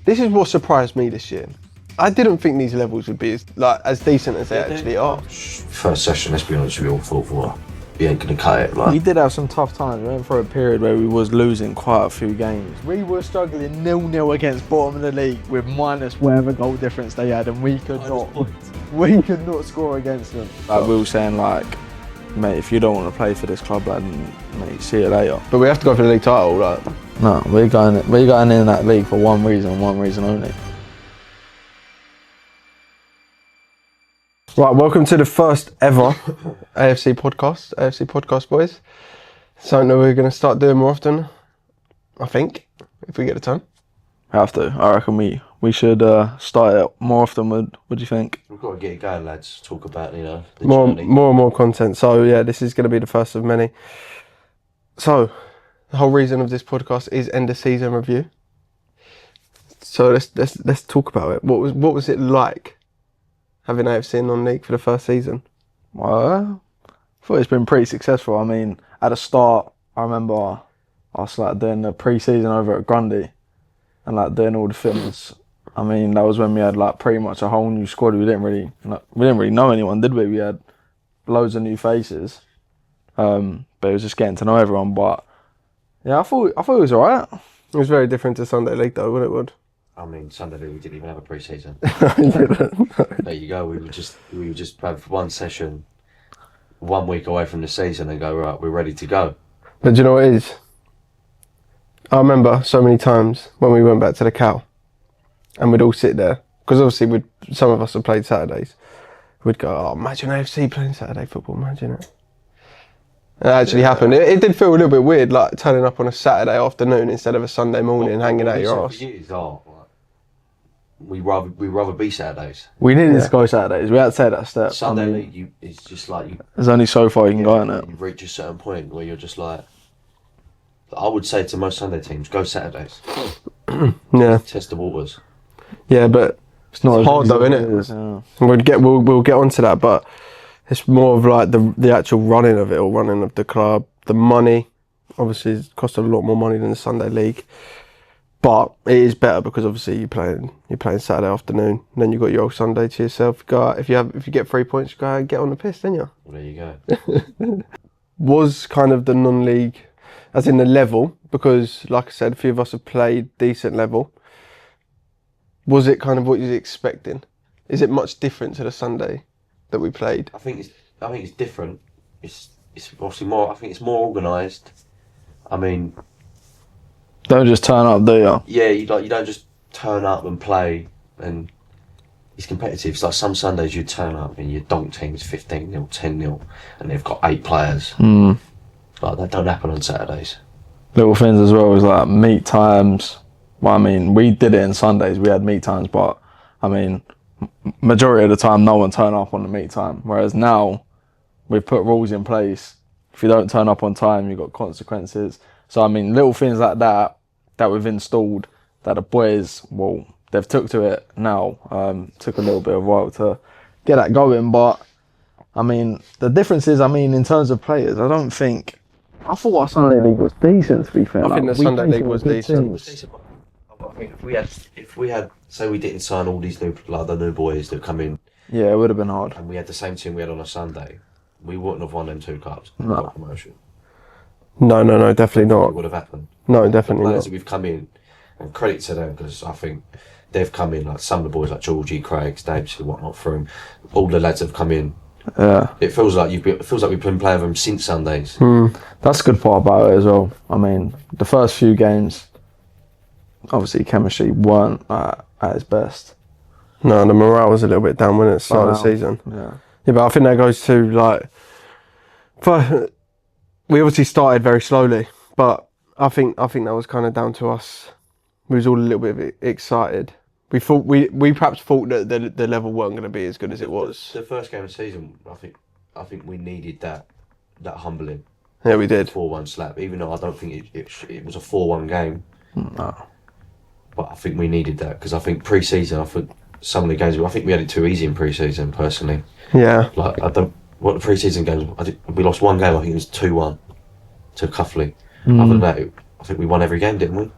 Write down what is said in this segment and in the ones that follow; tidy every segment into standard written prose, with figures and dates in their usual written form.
This is what surprised me this year. I didn't think these levels would be as decent as they actually are. First session, let's be honest, we all thought, well, we ain't gonna cut it. Like. We did have some tough times. We went for a period where we was losing quite a few games. We were struggling 0-0 against bottom of the league with minus whatever goal difference they had, and we could not score against them. Like we were saying, like, mate, if you don't want to play for this club, like, mate, see you later. But we have to go for the league title, like. No, we're going in that league for one reason only. Right, welcome to the first ever AFC podcast, boys. Something that we're going to start doing more often, I think, if we get the time. Have to. I reckon we should start it more often. What do you think? We've got to get it going, lads. Talk about, the more journey. More and more content. So yeah, this is going to be the first of many. So the whole reason of this podcast is end of season review. So let's talk about it. What was it like having AFC non-league for the first season? Well, I thought it's been pretty successful. I mean, at the start, I remember I was like doing the pre-season over at Grundy and like doing all the fitness. I mean, that was when we had like pretty much a whole new squad. We didn't really know anyone, did we? We had loads of new faces, but it was just getting to know everyone. But yeah, I thought it was alright. It was very different to Sunday League, though, wasn't it? I mean, Sunday we didn't even have a pre-season. No. There you go. We would just have one session, 1 week away from the season, and go, right, we're ready to go. But do you know what it is? I remember so many times when we went back to the Cow, and we'd all sit there because obviously some of us have played Saturdays. We'd go, oh, imagine AFC playing Saturday football. Imagine it. It actually happened. It did feel a little bit weird, like turning up on a Saturday afternoon instead of a Sunday morning, hanging out your arse. We rather be Saturdays. We needed to go Saturdays. We had to take that step. Sunday league, it's just like there's only so far you can go in it. You reach a certain point where you're just like, I would say to most Sunday teams, go Saturdays. Yeah. Test the waters. Yeah, but it's hard though, innit? Yeah. We'll get onto that, but it's more of like the actual running of it, or running of the club, the money. Obviously, it costs a lot more money than the Sunday league. But it is better because obviously you're playing Saturday afternoon, and then you got your whole Sunday to yourself. Go out, if you get 3 points, go out and get on the piss, then you. Well, there you go. Was kind of the non-league, as in the level, because like I said, a few of us have played decent level. Was it kind of what you were expecting? Is it much different to the Sunday that we played? I think it's different. It's obviously more. I think it's more organised. I mean. Don't just turn up, do you? Yeah, you don't just turn up and play, and it's competitive. It's like some Sundays you turn up and your donk team's 15-0, 10-0, and they've got 8 players. Like that don't happen on Saturdays. Little things as well as like meet times. Well, I mean, we did it in Sundays. We had meet times, but I mean, majority of the time, no one turned up on the meet time. Whereas now, we've put rules in place. If you don't turn up on time, you've got consequences. So, I mean, little things like that we've installed, that the boys, well, they've took to it now. Took a little bit of a while to get that going. But, I mean, the difference is, in terms of players, I thought our Sunday league was decent, to be fair. I think the Sunday league was decent. I think if we had, say we didn't sign all these the new boys that come in. Yeah, it would have been hard. And we had the same team we had on a Sunday, we wouldn't have won them 2 cups. No. Promotion. No, definitely not. It would have happened. No, definitely the players not. that we've come in, and credit to them, because I think they've come in, like some of the boys like Georgie, Craig, Davis and whatnot, from all the lads have come in. Yeah. It feels like we've been playing them since Sundays. That's a good part about it as well. I mean, the first few games, obviously chemistry weren't at its best. No, the morale was a little bit down when it started the season. Yeah, but I think that goes to like, we obviously started very slowly, but I think that was kind of down to us. We was all a little bit excited. We thought we perhaps thought that the level weren't going to be as good as it was. The first game of the season, I think we needed that humbling. Yeah, we did. 4-1 slap, even though I don't think it was a 4-1 game. No. But I think we needed that, because I think pre-season, I think some of the games, I think we had it too easy in pre-season, personally. Yeah. Like, what the pre-season games, we lost one game, I think it was 2-1 to Cuffley. Other than that, I think we won every game, didn't we?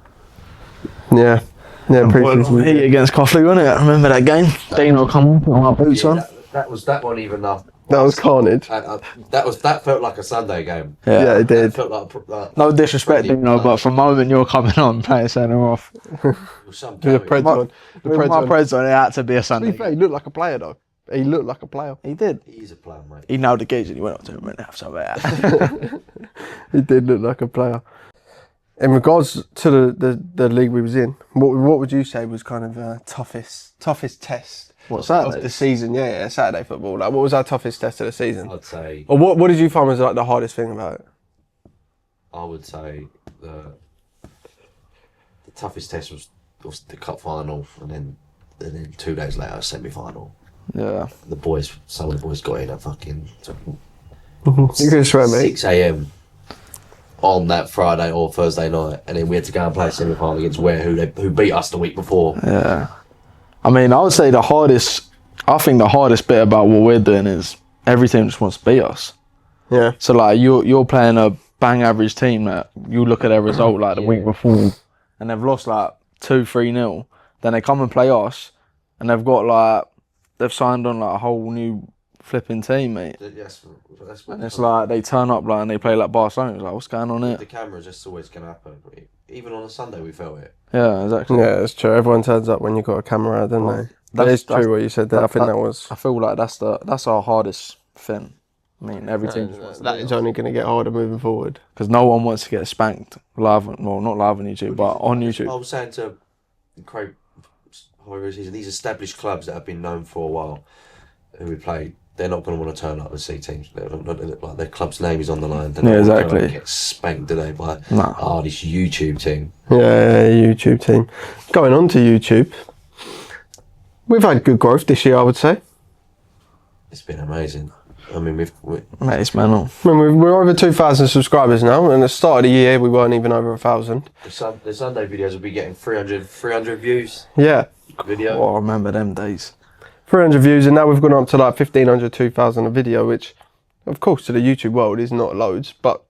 Yeah. Yeah, pre-season. Heat against Coffee, wasn't it? I remember that game. Dino come on, put our boots on. That one even enough. That was carnage. That felt like a Sunday game. Yeah, it did. That felt like No disrespect, Dino, but from the moment you're coming on, playing centre off. some The Preds on. The With Preds my on. Preds on, it had to be a To Sunday. be fair, he looked like a player though. He looked like a player. He did. He's a player, mate. He nailed the gauge and he went up to him and have some of that. He did look like a player. In regards to the league we was in, what would you say was kind of toughest test What's that? of the season? Yeah, Saturday football. Like, what was our toughest test of the season? I'd say. Or what did you find was like the hardest thing about it? I would say the toughest test was the cup final, and then 2 days later, semi-final. Yeah. Some of the boys got in at fucking You can swear, mate. 6 a.m. on that Friday or Thursday night, and then we had to go and play a semi-final against who beat us the week before. Yeah. I mean, I would say the hardest bit about what we're doing is every team just wants to beat us. Yeah. So like you're playing a bang average team that you look at their result like the week before and they've lost like 2-3-0. Then they come and play us and they've signed on like a whole new flipping team, mate. Yes, that's what And it's like they turn up like and they play like Barcelona. It's like, what's going on here? the cameras. That's always going to happen. Even on a Sunday, we felt it. Yeah, exactly. Yeah, it's true. Everyone turns up when you've got a camera out, don't they? That is true what you said there. I think that was... I feel like that's our hardest thing. I mean, every team just wants to That is only going to get harder moving forward. because no one wants to get spanked live. Well, not live on YouTube, but on YouTube. I was saying to Craig, these established clubs that have been known for a while, who we play, they're not going to want to turn up and see teams. Like their club's name is on the line. They're not Yeah, gonna exactly. turn up and get spanked, do they? By this YouTube team. Yeah, YouTube team. Going on to YouTube, we've had good growth this year, I would say. It's been amazing. I mean, Mate, it's mental. I mean, we're over 2,000 subscribers now, and at the start of the year, we weren't even over 1,000. the Sunday videos will be getting 300 views. Yeah, Video. Oh, I remember them days. 300 views, and now we've gone up to like 1,500, 2,000 a video, which, of course, to the YouTube world is not loads, but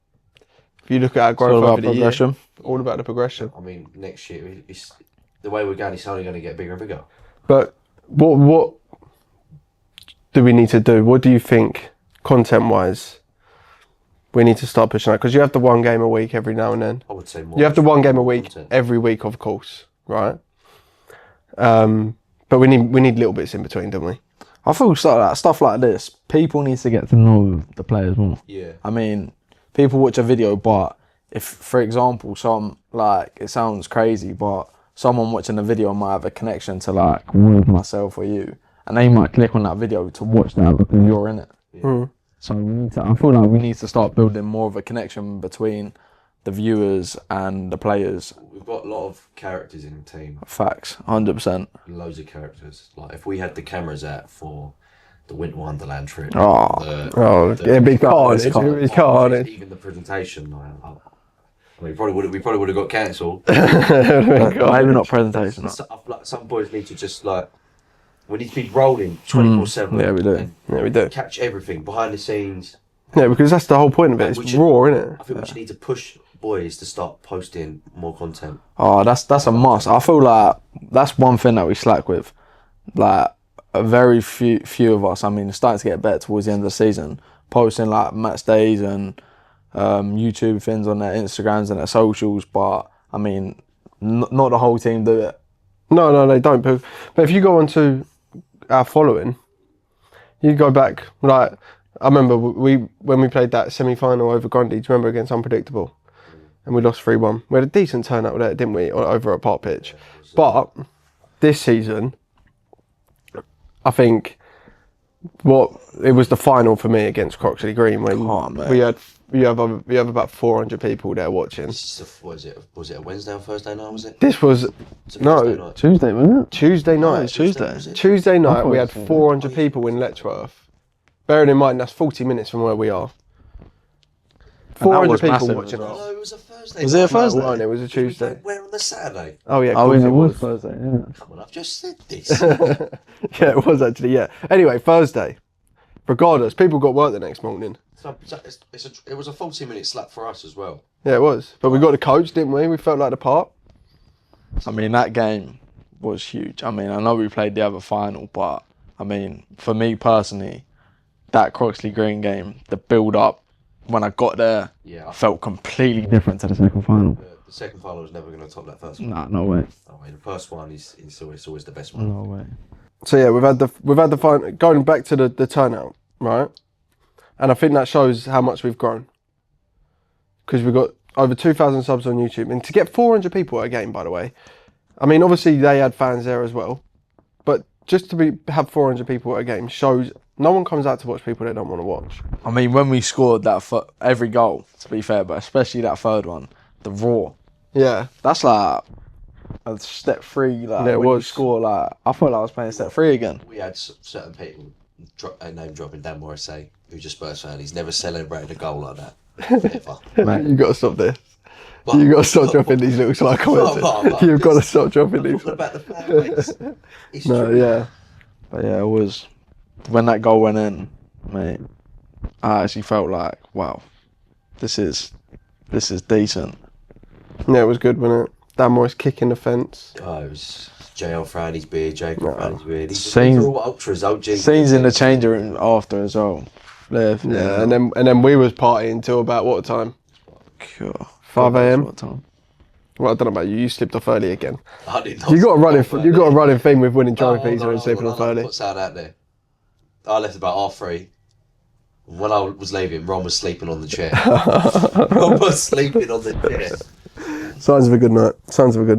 if you look at our growth all about over the progression. year, all about the progression. I mean, next year, the way we're going, it's only going to get bigger and bigger. But what do we need to do? What do you think, content-wise, we need to start pushing out? Because you have the one game a week every now and then. I would say more. You have the one game a week content. every week, of course, right? But we need little bits in between, don't we? I feel stuff like this. People need to get to know the players more. Yeah. I mean, people watch a video, but if, for example, it sounds crazy, but someone watching the video might have a connection to like myself or you, and they might click on that video to watch that because you're in it. Yeah. So I feel like we need to start building more of a connection between the viewers and the players. We've got a lot of characters in the team. Facts, 100%. Loads of characters. Like if we had the cameras out for the Winter Wonderland trip. It'd be carnage. It'd be carnage. Even the presentation. I mean, we probably would have got cancelled. Maybe not presentation. I feel like some boys need to just like. We need to be rolling 24/7. Yeah, we do. Yeah, we do. Catch everything behind the scenes. Yeah, because that's the whole point of it. It's raw, isn't it? I think we just need to push boys to start posting more content. Oh, that's a must. I feel like that's one thing that we slack with. Like a very few of us. I mean, it's starting to get better towards the end of the season. Posting like match days and YouTube things on their Instagrams and their socials. But I mean, not the whole team do it. No, they don't. But if you go onto our following, you go back. Like I remember when we played that semi-final over Grundy. Do you remember against Unpredictable? And we lost 3-1. We had a decent turnout there, didn't we? Over at Park Pitch. But this season, I think it was the final for me against Croxley Green when we have about 400 people there watching. Was it a Wednesday or Thursday night? Was it? This was no Tuesday, wasn't it? Tuesday night. It's Tuesday. Tuesday night we had 400 people in Letchworth. Bearing in mind that's 40 minutes from where we are. 400 people watching us. No, it was a Thursday. Was it a Thursday? No, it was a Tuesday. Where on the Saturday? Oh yeah, Oh, course yeah, it was. Thursday. Yeah. Come on, I've just said this. Yeah, it was actually. Yeah. Anyway, Thursday. Regardless, people got work the next morning. It was a 40-minute slap for us as well. Yeah, it was. But we got the coach, didn't we? We felt like the part. I mean, that game, was huge. I mean, I know we played the other final, but I mean, for me personally, that Croxley Green game, the build-up, when I got there, felt completely different to the second final. The second final was never going to top that first one. Nah, no way. No way. The first one is always the best one. No way. So yeah, we've had the final. Going back to the turnout, right? And I think that shows how much we've grown. Because we've got over 2,000 subs on YouTube, and to get 400 people at a game, by the way. I mean, obviously they had fans there as well, but just to have 400 people at a game shows no one comes out to watch people they don't want to watch. I mean, when we scored every goal, to be fair, but especially that third one, the roar. Yeah. That's like a step 3. Like, yeah, it when was. you score, like, I felt like I was playing step 3 again. We had certain people, name dropping Dan Morrissey, who's a Spurs fan. He's never celebrated a goal like that. Ever. You got to stop this. You got to stop dropping these little sly comments. You've got to stop dropping these. Talking about the fan base. No, true. Yeah. But yeah, it was, when that goal went in, mate, I actually felt like, wow, this is decent. Yeah, it was good, wasn't it? Dan Morris kicking the fence. Oh, it was JL Franny's beard, Jacob Franny's beard. These Scenes- are all ultras, OG. Scenes in the changer room after as well. Yeah, and then we was partying till about what time? 5 a.m. What time? Well, I don't know about you. You slipped off early again. I did not. You got a running theme with winning trophies and sleeping off early. Put sound out there. I left about 3:30. When I was leaving, Ron was sleeping on the chair. Ron was sleeping on the chair. Signs of a good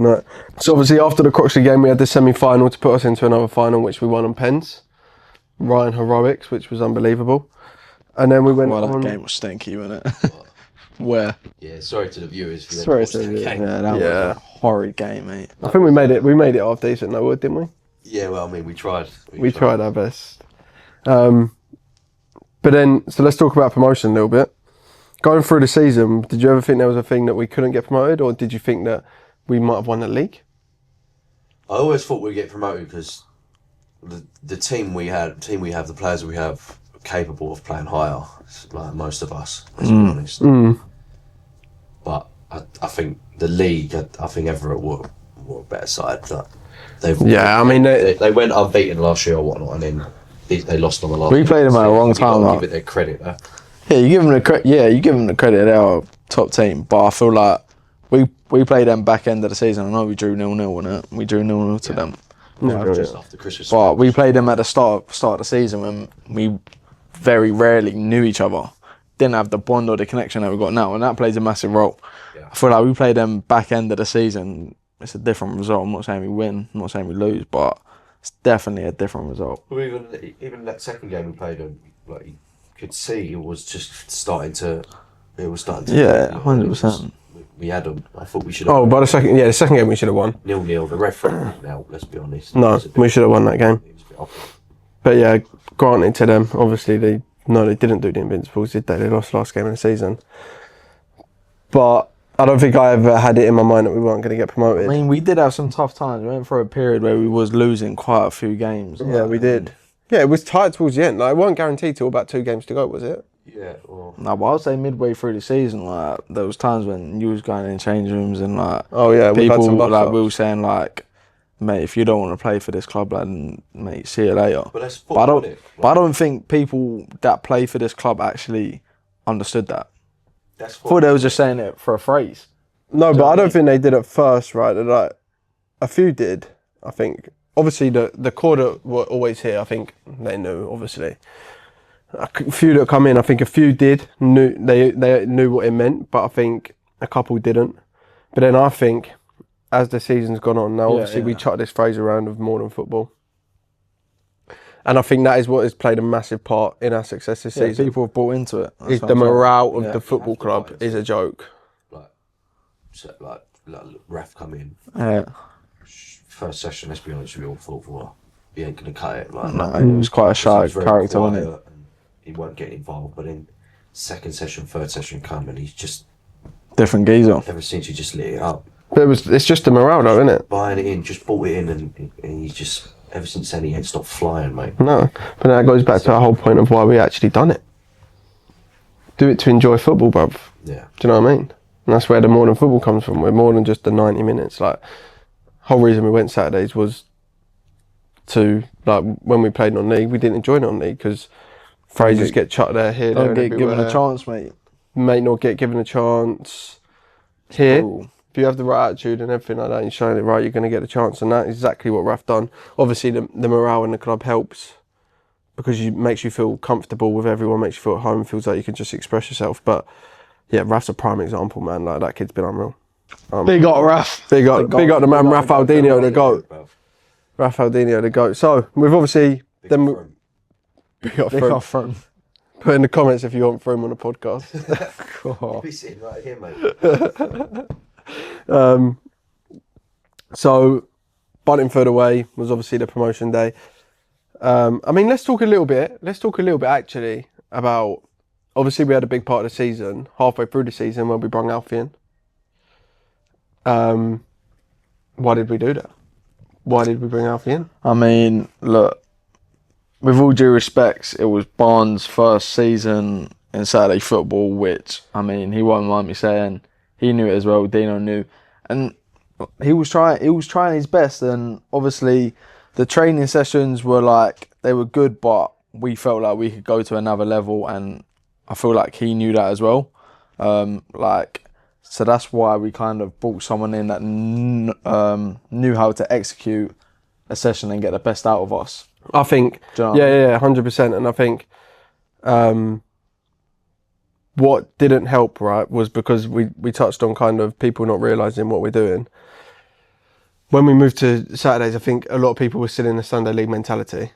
night. So obviously after the Croxley game, we had the semi-final to put us into another final, which we won on pens. Ryan heroics, which was unbelievable. And then we went Well, on. that game was stinky, wasn't it? Where? Yeah, sorry to the viewers. For Sorry to the viewers. Yeah, that was a horrid game, mate. I think we made it half decent, no wood, didn't we? Yeah, well, I mean, we tried. We tried our best. But then, so let's talk about promotion a little bit. Going through the season, did you ever think there was a thing that we couldn't get promoted, or did you think that we might have won the league? I always thought we'd get promoted because the team we have, the players we have, are capable of playing higher. Like most of us, let's be honest. But I think the league, I think Everett were a better side. They went unbeaten last year or whatnot, and then they lost on the last. We played them at a wrong time. Give it their credit. Yeah, you give them the credit. Yeah, you give them the credit. They're our top team, but I feel like we played them back end of the season. I know we drew 0-0 in it. We drew 0-0 to them. Just after Christmas. But we played them at the start of the season when we very rarely knew each other. Didn't have the bond or the connection that we got now, and that plays a massive role. Yeah. I feel like we played them back end of the season. It's a different result. I'm not saying we win. I'm not saying we lose, but it's definitely a different result. Well, even that second game we played, like you could see, it was just starting to. It was starting to. Yeah, 100%. We had them. I thought we should have. Oh, by the second game we should have won. 0-0. The referee. Now, let's be honest. No, we should have won that game. But yeah, granted to them, obviously they didn't do the Invincibles, did they? They lost last game of the season. But I don't think I ever had it in my mind that we weren't going to get promoted. I mean, we did have some tough times. We went through a period where we was losing quite a few games. Yeah, we did. Yeah, it was tight towards the end. Like, it wasn't guaranteed till about 2 games to go, was it? Yeah. Well. No, but I'll say midway through the season, like there was times when you was going in change rooms and like people like we were saying like, mate, if you don't want to play for this club, like, mate, see you later. But that's football, I don't think people that play for this club actually understood that. That's I thought they was just saying it for a phrase. No, but I don't think they did at first, right? Like, a few did, I think. Obviously, the core that were always here, I think they knew, obviously. A few that come in, I think a few they knew what it meant, but I think a couple didn't. But then I think, as the season's gone on, now obviously we chuck this phrase around of more than football. And I think that is what has played a massive part in our success this season. People have bought into it. Is the morale of the football club is a joke. Like ref come in. Yeah. First session, let's be honest, we all thought, well, he ain't going to cut it. Like, no, he was quite a shy character, wasn't he? He won't get involved, but in second session, third session come, and he's just different geezer. Ever since he just lit it up. But it's just the morale, though, isn't it? Buying it in, just bought it in, and he's just ever since then he ain't stopped flying, mate. No, but that goes back to our whole point of why we actually done it. Do it to enjoy football, bruv. Yeah. Do you know what I mean? And that's where the more than football comes from. We're more than just the 90 minutes. Like, whole reason we went Saturdays was to, like, when we played non-league, we didn't enjoy non-league because Frasers get chucked there, here, there, Don't get given a chance, mate. May not get given a chance. Here, if you have the right attitude and everything like that, and you're showing it right, you're going to get a chance, and that's exactly what Raf done. Obviously, the morale in the club helps because it makes you feel comfortable with everyone, makes you feel at home, feels like you can just express yourself. But yeah, Raf's a prime example, man. Like, that kid's been unreal. Big up Raf. Big up the man, Raf Aldinho, the GOAT. Raf Aldinho, the GOAT. So we've obviously big up Froome. Put in the comments if you want Froome on the podcast. You'll be sitting right here, mate. So Buntingford away was obviously the promotion day. I mean, let's talk a little bit actually about, obviously we had a big part of the season, halfway through the season, when we brought Alfie in. Why did we do that? Why did we bring Alfie in? I mean, look, with all due respects, it was Barnes' first season in Saturday football, which, I mean, he won't mind me saying, he knew it as well, Dino knew. And he was trying his best, and obviously the training sessions were like, they were good, but we felt like we could go to another level, and I feel like he knew that as well. So that's why we kind of brought someone in that knew how to execute a session and get the best out of us. I think, yeah, 100%. And I think what didn't help, right, was because we touched on kind of people not realising what we're doing. When we moved to Saturdays, I think a lot of people were still in the Sunday League mentality.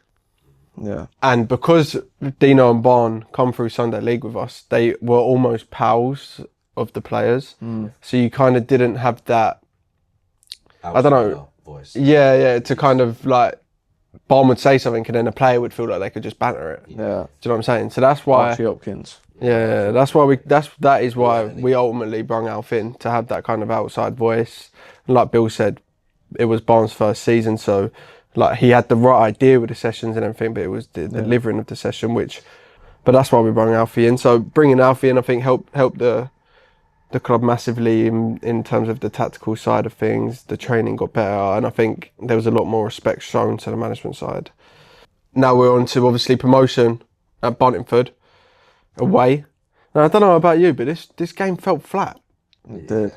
Yeah. And because Dino and Barn come through Sunday League with us, they were almost pals of the players. So you kind of didn't have that, I don't know, voice. Yeah, to kind of like, Barn would say something and then a player would feel like they could just banter it. Yeah. Do you know what I'm saying? So that's why Archie Hopkins. Yeah, that is why we ultimately brung Alf in, to have that kind of outside voice. And like Bill said, it was Barnes' first season, so like he had the right idea with the sessions and everything, but it was the delivering of the session, but that's why we brung Alfie in. So bringing Alfie in, I think helped the club massively in terms of the tactical side of things. The training got better, and I think there was a lot more respect shown to the management side. Now we're on to obviously promotion at Buntingford away. Now I don't know about you, but this game felt flat. It did.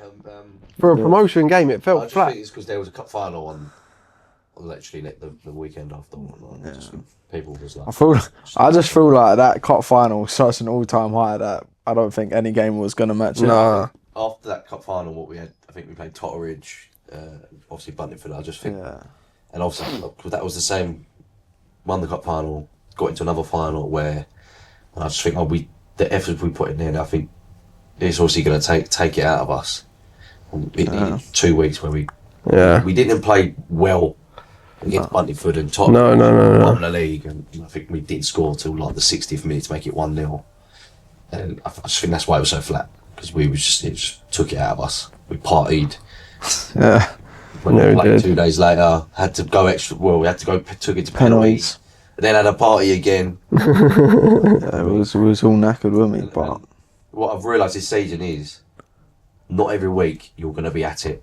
For a promotion game, it felt flat. I think it's because there was a cup final on literally the weekend after. People was like, I just feel like that cup final was such an all-time high that I don't think any game was going to match it. Nah. After that cup final, what we had, I think we played Totteridge, obviously Buntingford. I just think, and obviously that was the same. Won the cup final, got into another final where, and I just think, the effort we put in there, I think it's obviously going to take it out of us. It needed 2 weeks where we didn't play well against Buntingford and Tottenham. No. Won the league, and I think we didn't score till like the 60th minute to make it 1-0. And I just think that's why it was so flat, because it just took it out of us. We partied. When we played 2 days later, had to go extra. Well, we had to go took it to penalties. And then had a party again. We was all knackered, weren't we? But what I've realised this season is, not every week you're going to be at it.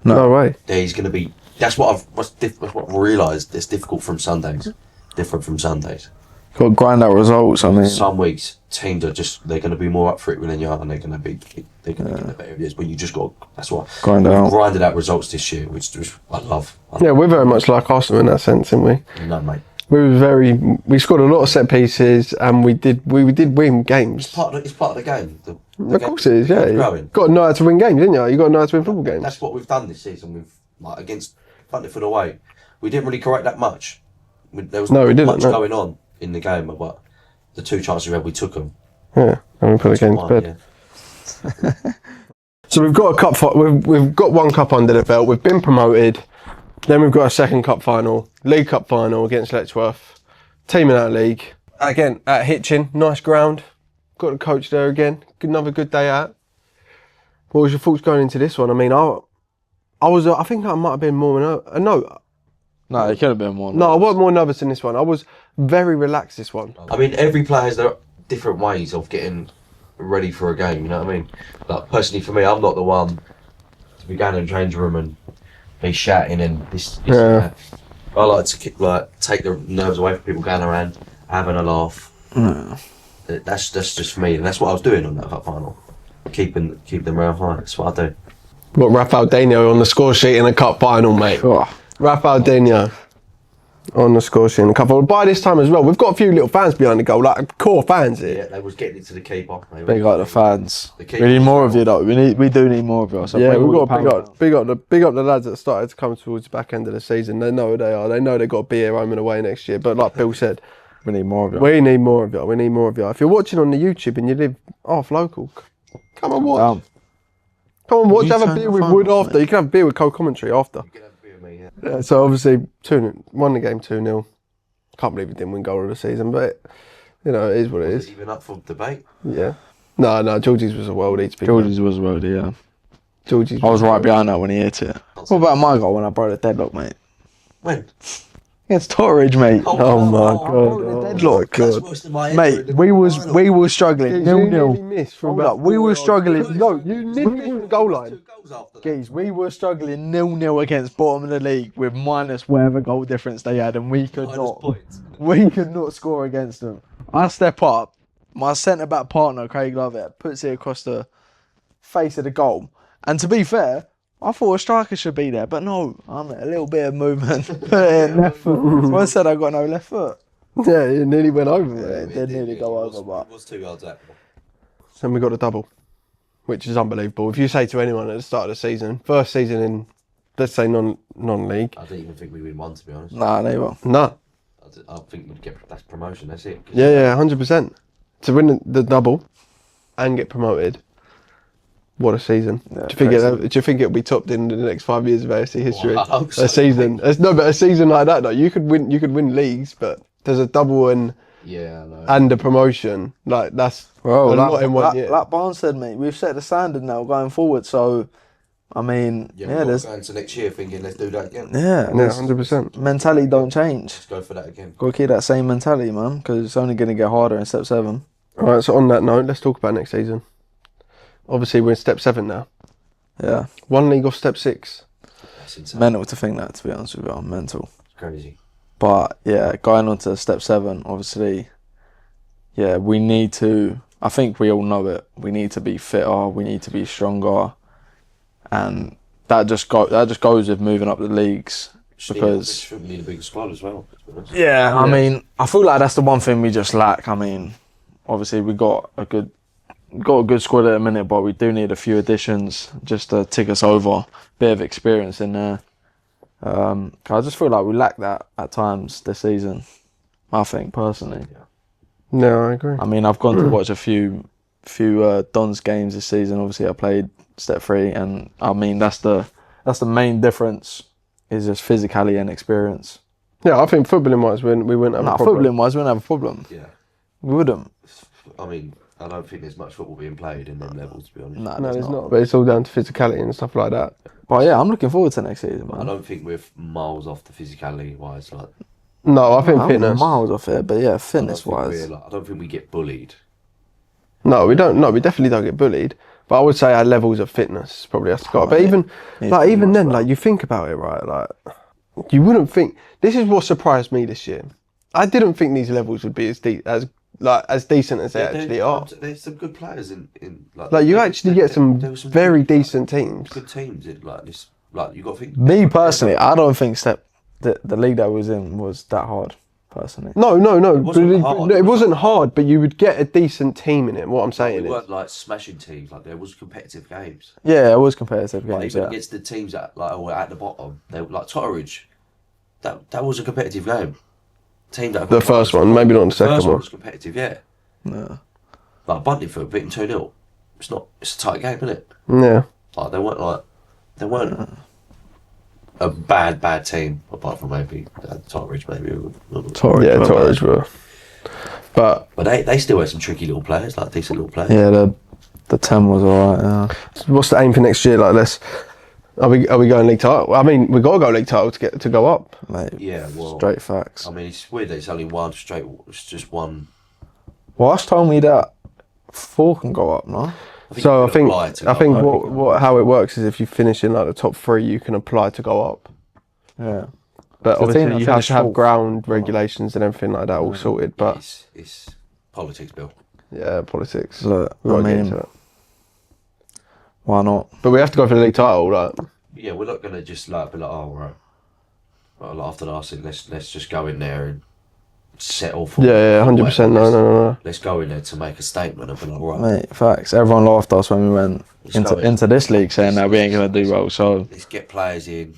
No way. There's going to be. That's what I've realised. It's difficult from Sundays. Different from Sundays. Got to grind out results. I mean, some weeks teams are they're going to be more up for it than you are, and they're going to get the better areas. But you just got. That's what grinded out results this year, which I love. We're very much like Arsenal in that sense, aren't we? No, mate. We scored a lot of set pieces, and we did win games. It's part of the game. Of course it is, yeah. You got to know how to win games, didn't you? You got to know how to win football games. That's what we've done this season. We've against Buntingford away. We didn't really correct that much. There was not much going on in the game, but the 2 chances we had, we took them. Yeah, and we put the game to bed. Yeah. So we've got we've got 1 cup under the belt. We've been promoted. Then we've got a 2nd cup final, League Cup final against Letchworth, team in our league. Again at Hitchin, nice ground. Got the coach there again. Another good day out. What was your thoughts going into this one? I mean, I think I might have been more no, it could have been more. No, I was more nervous in this one. I was very relaxed this one. I mean, every player has their different ways of getting ready for a game. You know what I mean? Like personally, for me, I'm not the one to be going in the change room and be shouting and this Yeah. I like to take the nerves away from people going around having a laugh. That's just me, and that's what I was doing on that cup final. Keep them around high. That's what I do. Got Rafael Dino on the score sheet in a cup final, mate. Rafael Dino on the score sheet in a cup final. By this time as well, we've got a few little fans behind the goal, like core fans here. Yeah, they was getting it to the keeper. Big up the fans. We need more of you though. We do need more of you. So yeah, we've got to big up the lads that started to come towards the back end of the season. They know who they are. They know they've got to be here home and away next year. But like Bill said, we need more of you. We need more of you. We need more of you. If you're watching on the YouTube and you live half local, come and watch. Come and watch. Have a beer with Wood after. You can have a beer with co-commentary after. You can have a beer with me, yeah. So obviously, won the game 2-0. Can't believe we didn't win goal of the season, but you know it is what it is. Even up for debate. Yeah. No. Georgie's was a worldie. Georgie's was a worldie. Yeah. Georgie's. I was right behind that when he hit it. What about my goal when I broke the deadlock, mate? When? Against Torridge, mate. Oh my god. Deadlock. Mate, we was struggling. 0-0. We were struggling. No, you nipped the goal line. Geez, we were struggling 0-0 against bottom of the league with minus whatever goal difference they had, and we could not score against them. I step up, my centre back partner Craig Lovett puts it across the face of the goal, and to be fair, I thought a striker should be there, but no, I'm a little bit of movement. Put it in left foot. So I said I got no left foot. Yeah, it nearly went over. Yeah, it did nearly go over, but it was 2 yards out. Then we got a double, which is unbelievable. If you say to anyone at the start of the season, first season in, let's say non-league. I didn't even think we'd win one, to be honest. Nah, neither. No. I think we'd get that's promotion. That's it. Yeah, 100%. To win the double and get promoted. What a season! Yeah, do you think it'll be topped in the next 5 years of AFC history? Well, I hope so. A season, but a season like that though, you could win leagues, but there's a double and a promotion. Like that's not in 1 year. Like Barnes said, mate, we've set the standard now going forward. So, I mean, there's going to next year thinking let's do that again. Yeah, 100%. Mentality don't change. Let's go for that again. Got to keep that same mentality, man, because it's only going to get harder in step 7. All right. So on that note, let's talk about next season. Obviously, we're in step 7 now. Yeah. 1 league off step 6. That's insane. Mental to think that, to be honest with you. Mental. It's crazy. But, yeah, going on to step 7, obviously, yeah, we need to, I think we all know it, we need to be fitter, we need to be stronger. And that just goes with moving up the leagues. Because we need a bigger squad as well. Yeah, I mean, I feel like that's the one thing we just lack. I mean, obviously, we got a good squad at the minute, but we do need a few additions just to tick us over. Bit of experience in there. I just feel like we lack that at times this season. I think personally. No, I agree. I mean, I've gone to watch a few Dons games this season. Obviously, I played step 3, and I mean that's the main difference is just physicality and experience. Yeah, I think footballing wise, we wouldn't have a problem. Footballing wise, we wouldn't have a problem. Yeah, we wouldn't. I mean, I don't think there's much football being played in them levels, to be honest. No, there's not. But it's all down to physicality and stuff like that. But yeah, I'm looking forward to next season, man. I don't think we're miles off the physicality wise. Like, no, I think fitness. Miles off it, but yeah, fitness wise. I don't think we get bullied. No, we don't. No, we definitely don't get bullied. But I would say our levels of fitness probably has to go up. But even then, like you think about it, right? Like you wouldn't think. This is what surprised me this year. I didn't think these levels would be as decent as they actually are. There's some good players in like you actually get some very decent teams. Good teams in like this. Like you got to think. Me personally, I don't think the league that I was in was that hard. Personally, no. It wasn't hard, but you would get a decent team in it. What I'm saying we weren't like smashing teams. Like there was competitive games. Yeah, it was competitive games. Even against the teams that were at the bottom, they were like Totteridge. That was a competitive game. Team that the first one, maybe not the second one. The first one was competitive, yeah. Yeah. Like Buntingford beating 2-0. It's a tight game, isn't it? Yeah. Like they weren't a bad team apart from maybe Totteridge, maybe. Totteridge were. But they still had some tricky little players, like decent little players. Yeah, the 10 was alright. Yeah. What's the aim for next year? Like, are we going league title? I mean, we got to go league title to go up. Mate, yeah, well, straight facts. I mean, it's weird that it's only one straight. It's just one. Walsh told me that 4 can go up, no? So I think go up. how it works is if you finish in like the top 3, you can apply to go up. Yeah. But The team obviously that you have finished to have fourth. ground regulations and everything like that all sorted. But It's politics, Bill. yeah, politics. Look, We won't get into that. why not? But we have to go for the league title, like. Yeah, we're not gonna just like be like, oh right. Well, after last season, let's just go in there and settle for. Yeah, 100%. No. Let's go in there to make a statement and be like, right. Mate, facts. Everyone laughed at us when we went Let's go in. into this league saying that we ain't going to do well. So, Let's get players in,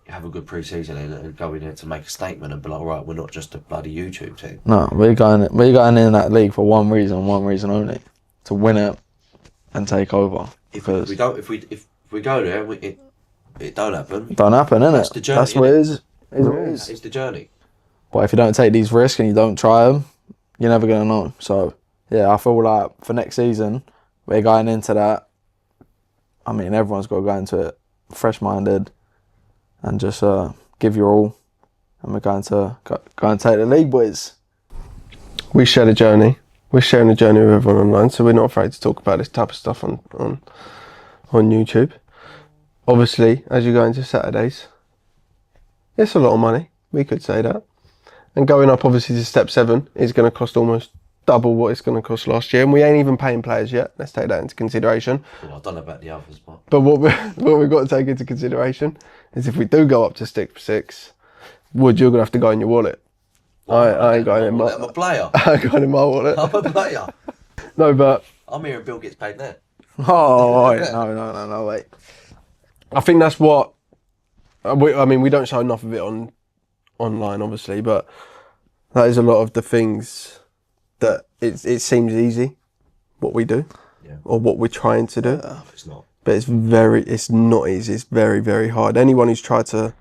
have a good pre-season and go in there to make a statement and be like, right, we're not just a bloody YouTube team. no, we're going in that league for one reason only. To win it and take over. If we go there, it don't happen. Don't happen, innit? That's the journey, That's what it is. It's the journey. But if you don't take these risks and you don't try them, you're never going to know. So, yeah, I feel like for next season, we're going into that. I mean, everyone's got to go into it fresh-minded and just give your all. And we're going to go and take the league, boys. We share the journey. We're sharing the journey with everyone online, so we're not afraid to talk about this type of stuff on YouTube. Obviously, as you go into Saturdays, it's a lot of money. We could say that. And going up, obviously, to step 7 is going to cost almost double what it's going to cost last year. And we ain't even paying players yet. Let's take that into consideration. Well, I don't know about the others, but what we've got to take into consideration is if we do go up to step 6, Wood, you're going to have to go in your wallet. I ain't going in my... I'm a player. I ain't going in my wallet. I'm a player. No, but... I'm here and Bill gets paid now. Oh, wait. No, wait. I think that's what... we don't show enough of it online, obviously, but that is a lot of the things that it seems easy, what we do, or what we're trying to do. It's not. But it's not easy. It's very, very hard. Anyone who's tried to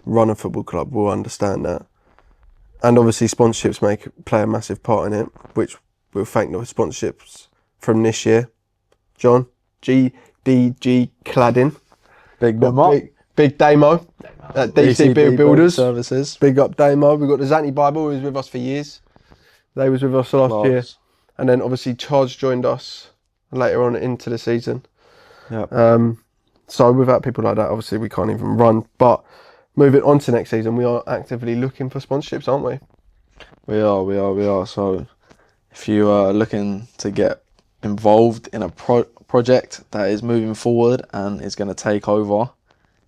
run a football club will understand that. And obviously sponsorships play a massive part in it, which we'll thank the sponsorships from this year. John, GDG Cladding. Big Damo at DC Build Builders Services. Big up Damo. We've got the Zanti Bible, who was with us for years. They was with us last year. And then obviously Charge joined us later on into the season. Yep. So without people like that, obviously we can't even run. But moving on to next season, we are actively looking for sponsorships, aren't we? We are. So if you are looking to get involved in a project that is moving forward and is going to take over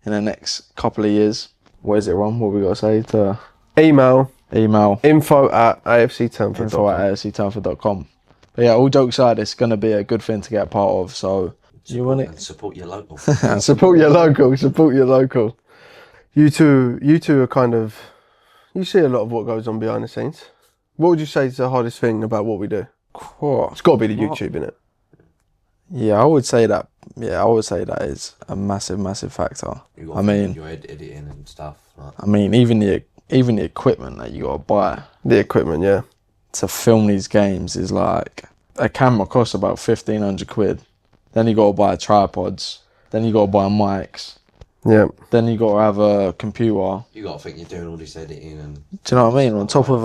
in the next couple of years, what is it, Ron? What we got to say to... Email info@afctanford.com. But yeah, all jokes aside, it's going to be a good thing to get a part of. So you want it? Support your local. Support your local. You two are kind of... You see a lot of what goes on behind the scenes. What would you say is the hardest thing about what we do? It's got to be the YouTube, innit? Yeah, I would say that is a massive factor. I mean, your editing and stuff. Like. I mean, even the equipment that you got to buy. The equipment, yeah. To film these games is like, a camera costs about 1,500 quid. Then you got to buy tripods. Then you got to buy mics. Yeah. Then you got to have a computer. You got to think you're doing all this editing and. Do you know what I mean? On top of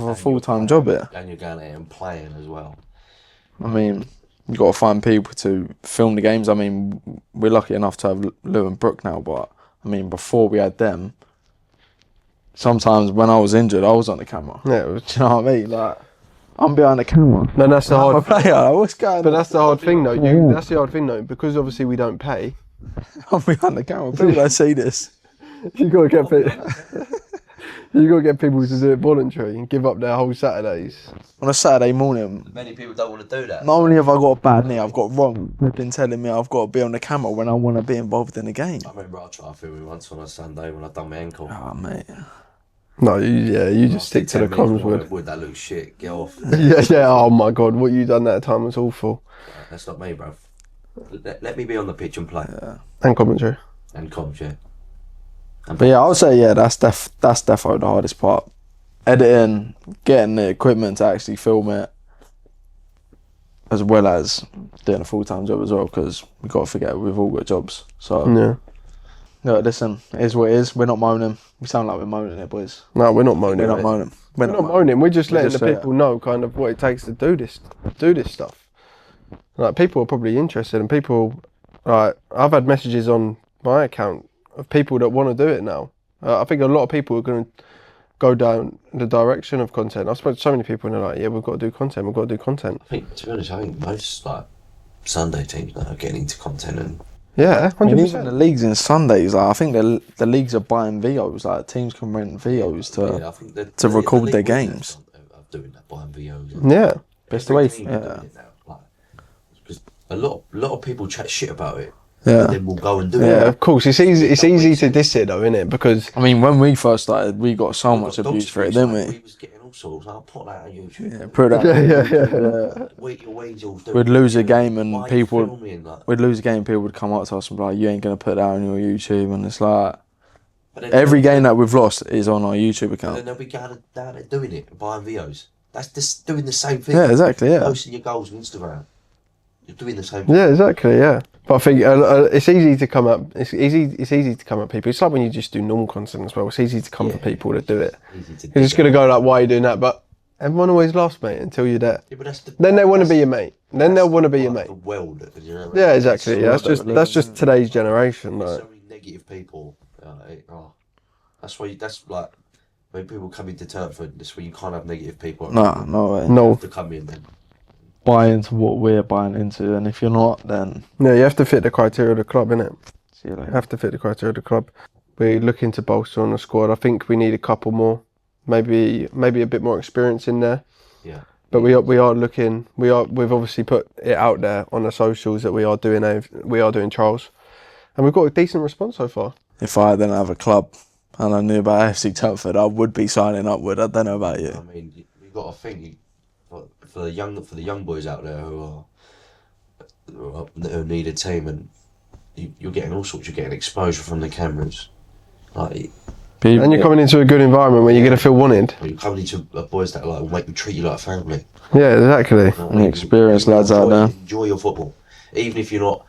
a full-time job here. And you're going out and playing as well. I mean, you got to find people to film the games. I mean, we're lucky enough to have Lou and Brooke now, but I mean, before we had them, sometimes when I was injured, I was on the camera. Yeah. Do you know what I mean? Like, I'm behind the camera. No, that's the hard player. What's going on? But that's the hard thing, though. That's the hard thing, though, because obviously we don't pay. I'm behind the camera. People don't see this. You got to get people. You got to get people to do it voluntary and give up their whole Saturdays. On a Saturday morning, many people don't want to do that. Not only have I got a bad knee, I've got Ron been telling me I've got to be on the camera when I want to be involved in the game. I remember I tried filming once on a Sunday when I done my ankle. Oh, mate. No, you just stick to the comms, Would that look shit? Get off. yeah. Oh my God, what you done that time was awful. That's not me, bro. Let me be on the pitch and play. Yeah. And commentary. And commentary. But yeah, I would say that's definitely the hardest part. Editing, getting the equipment to actually film it, as well as doing a full-time job as well, because we got to forget we've all got jobs. So yeah. No, listen, it is what it is. We're not moaning. We sound like we're moaning here, boys. No, we're not moaning. We're not moaning. We're not moaning. We're just letting the people know kind of what it takes to do this stuff. Like, people are probably interested, and people, like, I've had messages on my account of people that want to do it now. I think a lot of people are going to go down the direction of content. I've spoken to so many people, and they're like, yeah, we've got to do content. I think, to be honest, I think most like Sunday teams now are getting into content, and yeah, 100%. I mean, even the leagues in Sundays, like, I think the leagues are buying VOs. Like, teams can rent VOs I think to record their games. Are doing that, buying VOs. Yeah, best way. Because a lot of people chat shit about it. Yeah. And then we'll go and do it. Yeah, of course. It's easy. It's easy to diss it though, isn't it? Because I mean, when we first started, we got so much abuse for it, didn't we? We was getting all sorts. I'll put that on YouTube. Yeah, put that. We'd lose a game and people. We'd lose a game and people would come up to us and be like, "You ain't gonna put that on your YouTube," and it's like. Every game that we've lost is on our YouTube account. And then they'll be down there doing it, buying VOs. That's just doing the same thing. Yeah, exactly. Yeah. Posting your goals on Instagram. You're doing the same thing. yeah, exactly. Yeah, but I think it's easy to come up. It's easy to come at people. It's like when you just do normal content as well. It's easy to come for people that do it. You're just gonna go like, "Why are you doing that?" But everyone always laughs, mate, until you're there. Yeah, but Then they want to be your mate. Then they'll want to be your mate. The world, you know, Yeah, exactly. Yeah, that's just today's generation. Like. So many negative people. That's like when people come into Turford. That's where you can't have negative people. No way. No. You have to come in then. Buy into what we're buying into, and if you're not, then Yeah, you have to fit the criteria of the club, innit? see you later. You have to fit the criteria of the club. We're looking to bolster on the squad. I think we need a couple more, maybe a bit more experience in there. Yeah. But we are looking. We've obviously put it out there on the socials that we are doing trials, and we've got a decent response so far. If I didn't have a club and I knew about FC Telford, I would be signing up with. I don't know about you. I mean, you've got to think for the young boys out there who need a team, and you're getting all sorts. You're getting exposure from the cameras, like. And you're coming into a good environment where you're going to feel wanted. You're coming into boys that will make you treat you like family. Yeah, exactly. You know what I mean? Experienced lads out there. Enjoy your football, even if you're not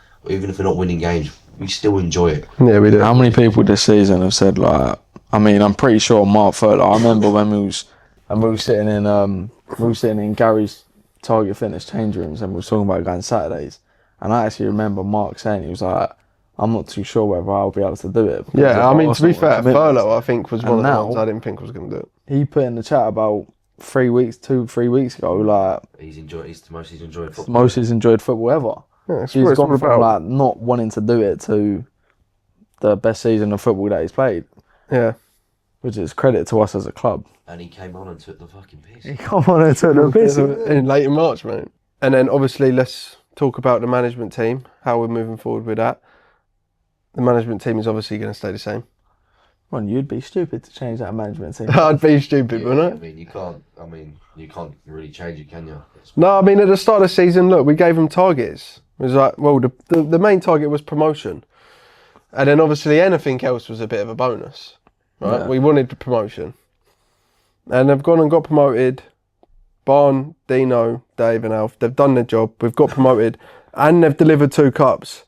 winning games. We still enjoy it. Yeah, we do. How many people this season have said, like, I mean, I'm pretty sure Mark Furler. I remember when we were sitting in Gary's Target Fitness change rooms and we were talking about going Saturdays, and I actually remember Mark saying, he was like, I'm not too sure whether I'll be able to do it. Yeah, I mean, to be fair, Furlough, I think, was one of the ones I didn't think was going to do it. He put in the chat about 3 weeks ago, like, He's the most he's enjoyed football. Most he's enjoyed football ever. Yeah, He's gone from like not wanting to do it to the best season of football that he's played. Yeah. Which is credit to us as a club. And he came on and took the fucking piss. He came on and took the piss. In late March, mate. And then obviously let's talk about the management team, how we're moving forward with that. The management team is obviously going to stay the same. Well, you'd be stupid to change that management team. I'd be stupid, wouldn't I? I mean, you can't really change it, can you? No, I mean, at the start of the season, look, we gave them targets. It was like, well, the main target was promotion. And then obviously anything else was a bit of a bonus, right? Yeah. We wanted the promotion. And they've gone and got promoted. Barn, Dino, Dave and Alf, they've done their job. We've got promoted and they've delivered 2 cups.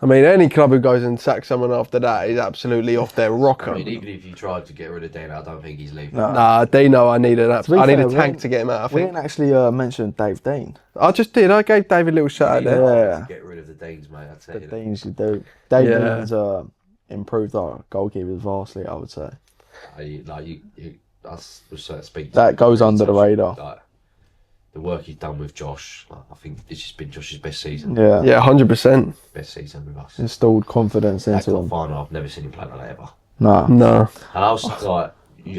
I mean, any club who goes and sacks someone after that is absolutely off their rocker. I mean, even if you tried to get rid of Dino, I don't think he's leaving. Nah, Dino, I need a tank to get him out. We didn't actually mention Dave Dean. I just did. I gave Dave a little shout out there. Yeah. Get rid of the Danes, mate. I tell you. The Deans you do. Dave Dean's improved our goalkeepers vastly, I would say. That goes under the radar. Like, the work he's done with Josh, I think it's just been Josh's best season. Yeah, 100%. Best season with us. Installed confidence into him. Final, I've never seen him play like that ever. No. And I was like,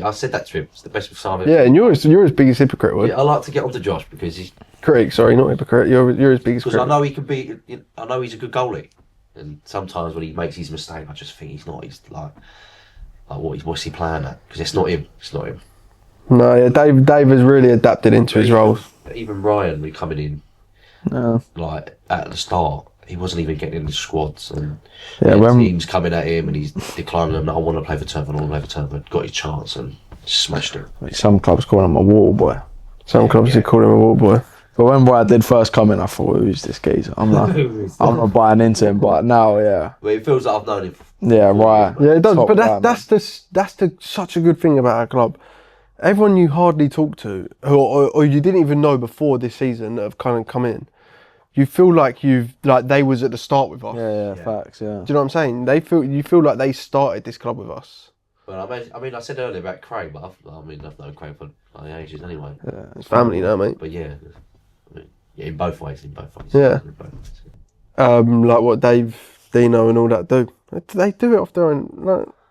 I said that to him. It's the best we've signed. Yeah, and you're his biggest hypocrite, would? Yeah, I like to get onto Josh because he's critic. Sorry, not hypocrite. You're his biggest critic. Because I know he can be. I know he's a good goalie, and sometimes when he makes his mistake, I just think he's not. He's like what's he playing at? Because it's not him. It's not him. No, yeah, Dave has really adapted into his roles. Even Ryan, we coming in, like at the start, he wasn't even getting in the squads, and when teams coming at him, and he's declining them. I want to play for Turford. I want to play for Turford. Got his chance and smashed it. Some clubs call him a water boy. Some clubs did call him a water boy. But when Brad did first come in, I thought, who's this geezer? I'm not buying into him. But now, yeah. Well, it feels like I've known him. Yeah, right. Yeah, it does. Top But that's such a good thing about our club. Everyone you hardly talk to, or you didn't even know before this season that have kind of come in, you feel like they was at the start with us. Yeah, facts, yeah. Do you know what I'm saying? You feel like they started this club with us. Well, I mean, I said earlier about Craig, but I've known Craig for my ages anyway. Yeah, it's family now, mate. But yeah, in both ways. Yeah. Like what Dave, Dino, and all that do. They do it off their own.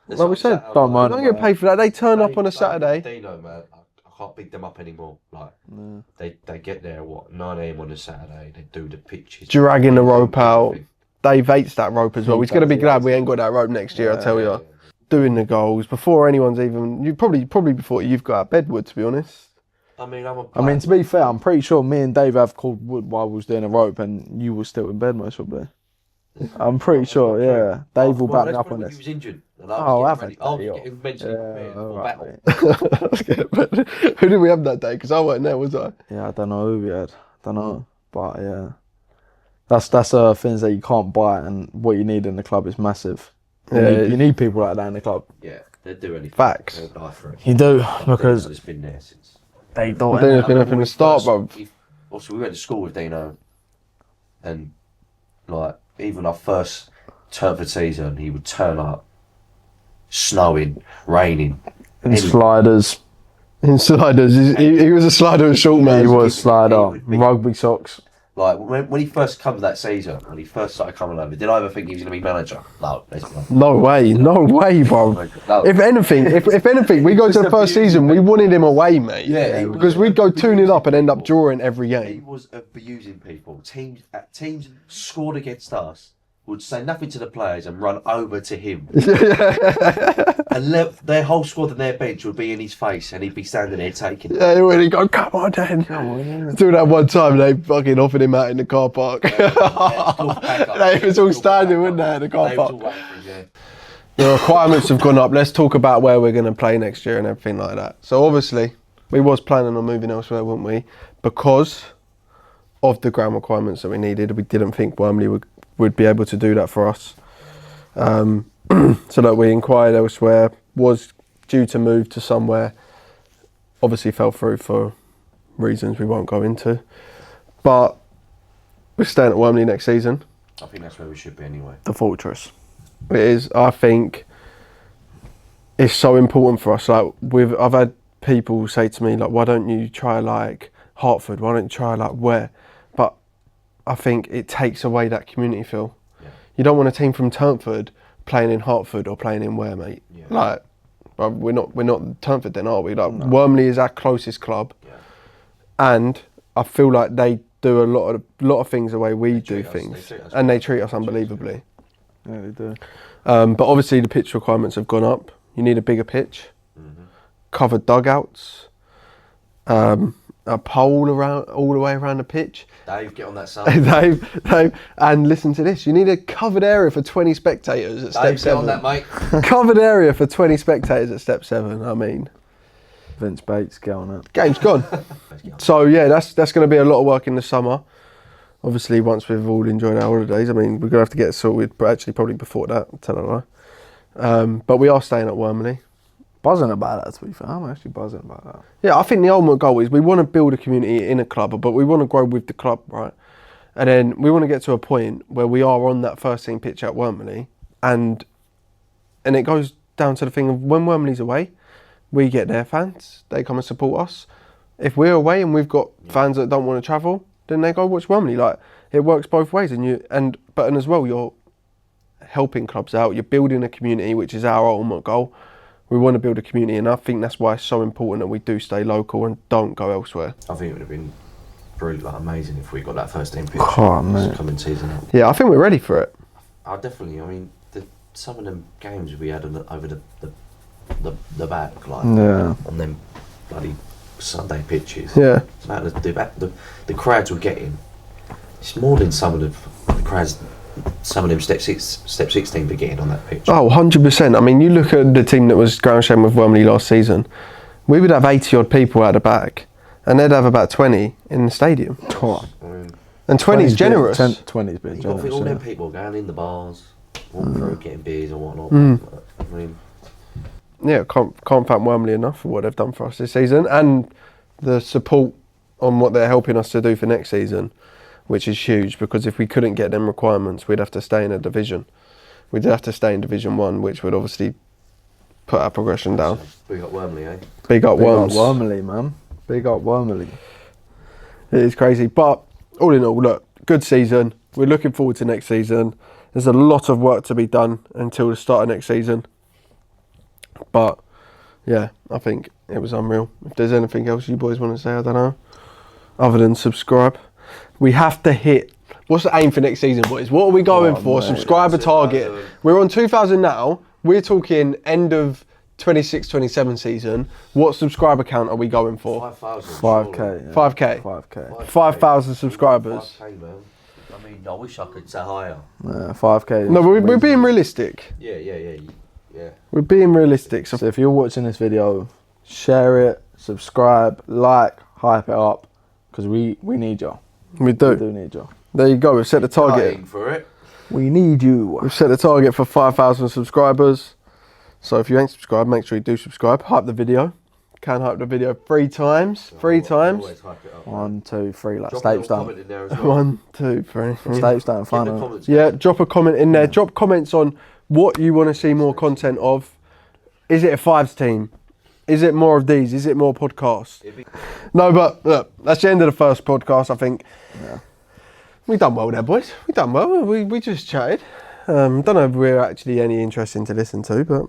Like we said, don't mind. Don't get paid for that. They turn up on a Saturday. Dino, man, I can't beat them up anymore. Like they get there 9 AM on a Saturday. They do the pitches, dragging the rope out. Dave hates that rope as well. He's gonna be glad we ain't got that rope next year. I tell you. Doing the goals before anyone's even. You probably before you've got out of bed, Wood. To be honest. I mean, to be fair, I'm pretty sure me and Dave have called Wood while we was doing a rope, and you were still in bed most probably. I'm pretty sure, yeah. Dave will back me up on this. He was injured. I haven't. I was getting mentally prepared for battle. Who did we have that day? Because I wasn't there, was I? Yeah, I don't know who we had. Don't know, but yeah, that's things that you can't buy, and what you need in the club is massive. You need people like that in the club. Yeah, they do anything. Facts. They'll die for it. You do, because it's been there since. They don't. Dino's been there from the start, bro. Also, we went to school with Dino, and like even our first Turford season, he would turn up, snowing, raining, in sliders. In sliders, he was a slider and short man. He was slider, rugby socks. Like when he first come that season, when he first started coming over, did I ever think he was going to be manager? No, no way, bro. No. If anything, we go to the first season, we wanted him away, mate. Yeah, because we'd go 2-0 up and end up drawing every game. He was abusing people. Teams scored against us, would say nothing to the players and run over to him. And their whole squad and their bench would be in his face, and he'd be standing there taking it. Yeah, when he'd go, come on, Dan. Do that one time, they fucking offered him out in the car park. They was all standing, weren't they, in the car park? The requirements have gone up. Let's talk about where we're going to play next year and everything like that. So obviously, we was planning on moving elsewhere, weren't we? Because of the ground requirements that we needed. We didn't think Wormley would be able to do that for us. So that we inquired elsewhere, was due to move to somewhere, obviously fell through for reasons we won't go into. But we're staying at Wormley next season. I think that's where we should be anyway. The fortress. It is. I think it's so important for us. Like I've had people say to me, like, why don't you try like Hertford? Why don't you try like where? But I think it takes away that community feel. Yeah. You don't want a team from Turnford playing in Hertford or playing in where, mate? Yeah. Like, we're not Turnford then, are we? Like, no. Wormley is our closest club, and I feel like they do a lot of things the way we do things, and they treat us unbelievably. Yeah, they do. But obviously the pitch requirements have gone up. You need a bigger pitch, covered dugouts, a pole around all the way around the pitch. Dave, get on that sound. Dave, and listen to this. You need a covered area for 20 spectators at step 7. Get on that, mate. Covered area for 20 spectators at step 7. I mean, Vince Bates, get on it. Game's gone. So yeah, that's going to be a lot of work in the summer. Obviously, once we've all enjoyed our holidays, I mean, we're going to have to get it sorted, but actually probably before that, tell a lie. But we are staying at Wormley. Buzzing about that, to be fair. I'm actually buzzing about that. Yeah, I think the ultimate goal is we want to build a community in a club, but we want to grow with the club, right? And then we want to get to a point where we are on that first team pitch at Wormley, and it goes down to the thing of when Wormley's away, we get their fans, they come and support us. If we're away and we've got fans that don't want to travel, then they go watch Wormley. Like, it works both ways, and as well, you're helping clubs out, you're building a community, which is our ultimate goal. We want to build a community, and I think that's why it's so important that we do stay local and don't go elsewhere. I think it would have been brilliant, like amazing if we got that first team pitch coming season up. Yeah, I think we're ready for it. Definitely. I mean, some of them games we had over the back, like on them bloody Sunday pitches. Yeah. It's about the crowds we're getting. It's more than some of the crowds. Some of them step 16 be getting on that pitch. Oh, 100%. I mean, you look at the team that was ground sharing with Wormley last season, we would have 80 odd people at the back, and they'd have about 20 in the stadium. And 20 is generous. 20 is bit generous. All them people going in the bars, walking through, getting beers or whatnot. I mean, yeah, can't thank Wormley enough for what they've done for us this season, and the support on what they're helping us to do for next season. which is huge because if we couldn't get them requirements, we'd have to stay in a division. We'd have to stay in Division 1, which would obviously put our progression down. Big up Wormley, eh? Big up Worms. Big up Wormley, man. Big up Wormley. It is crazy. But all in all, look, good season. We're looking forward to next season. There's a lot of work to be done until the start of next season. But yeah, I think it was unreal. If there's anything else you boys want to say, I don't know. Other than subscribe. We have to hit. What's the aim for next season, boys? What are we going for? Mate. Subscriber target. We're on 2,000 now. We're talking end of 26-27 season. What subscriber count are we going for? 5,000. 5K. Yeah. 5K. 5K. 5,000 subscribers. 5K, man. I mean, I wish I could say higher. Yeah, 5K. No, we're being realistic. Yeah. We're being realistic. So if you're watching this video, share it, subscribe, like, hype it up, because we need you. We do. We do need you. There you go. We've set the target. Dying for it. We need you. We've set the target for 5,000 subscribers. So if you ain't subscribed, make sure you do subscribe. Hype the video. Can hype the video 3 times. 3 times. Always hype it up. 1, 2, 3, like Drop a Stapes little comment done. in there as well. 1, 2, 3. Stapes done, Get the final. comments. Yeah, drop a comment in there. Drop comments on what you want to see more content of. Is it a 5s team? Is it more of these? Is it more podcasts? No, but look, that's the end of the first podcast, I think. Yeah. We done well there, boys. We done well. We just chatted. Don't know if we're actually any interesting to listen to, but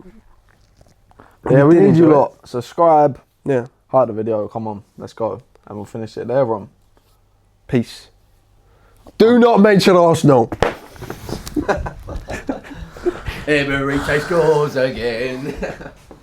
Yeah, we did need you enjoy it. lot. Subscribe, Yeah. hype the video, come on, let's go. And we'll finish it there, Ron. Peace. Do not mention Arsenal. Emery scores again.